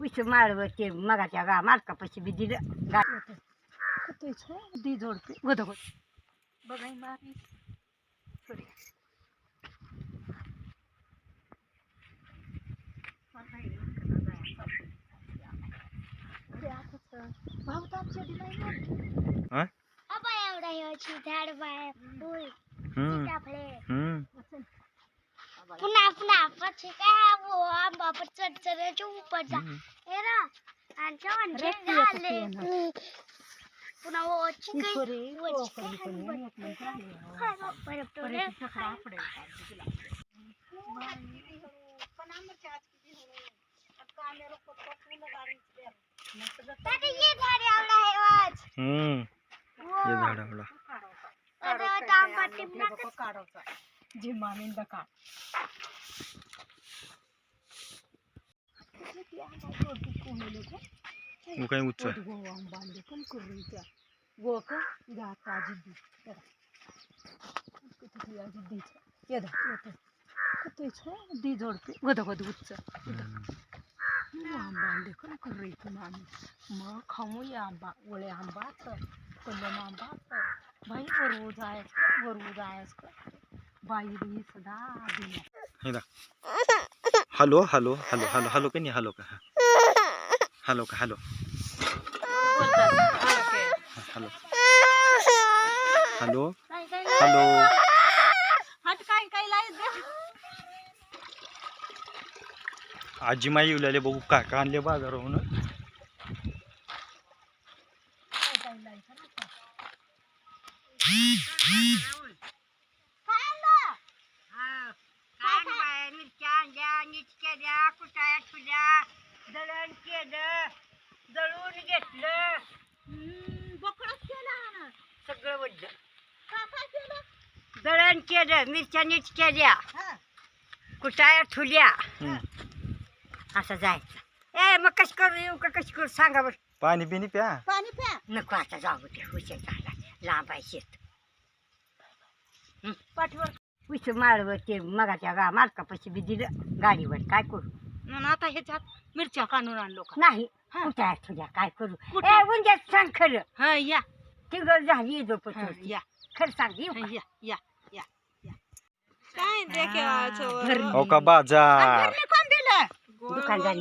उस माळवर ते मगाच्या मालकापाशी बी दिलं दी जोडते गोद गोद बघाय मारी पुन्हा पुन्हा પછી કાવો આંબા પર ચડ ચડ ઉપર જા એરા આંચા વંજે ગાલે पुन्हा ओची गई ये झाड आवडा आहे वाज ये झाड आवडा अरे टांबा टिपना काढायचा जे मामींदा का वो काही उच्च बांधले पण करून त्या गो का गाता जिद्दी किती जिद्दी येदा येते किती छे दी जोडते गोद गोद उच्च आंबांडे पण करून मामी मग खाऊ या आंबा ओळे आंबाच कलम आंबाच बाई वरू जायस बाई बी सदा दिला hello hello hello hello hello का नाही हॅलो का हॅलो का हॅलो हॅलो हॅलो हॅलो हट काय काय लाईत आजी माई येऊले बघू काय का आणले बाजाराहून कुटाया ठुल्या दळण केलं दळून घेतलं बोकडच केलं सगळं वड्ड दळण केलं मिरच्या नीट केल्या कुटाया ठुल्या असं जायचं ए मग कशी करू येऊ का कशी करू सांगा बरं पाणी बिनी प्या पाणी प्या नको आता जाऊ दे हुशार झाला लांब आहे शेत पाठवर उस माळवर ते मगाच्या मालकापाशी बी दिलं गाडीवर काय करू आता ह्याच्यात मिरच्या काढून आणलो का नाही कुठे तुझ्या काय करू ए उंद्यात सांग खरं हा या तिघड झाली या खरं सांग या या या काय हो का बाजार कोण दिलं दुकानदार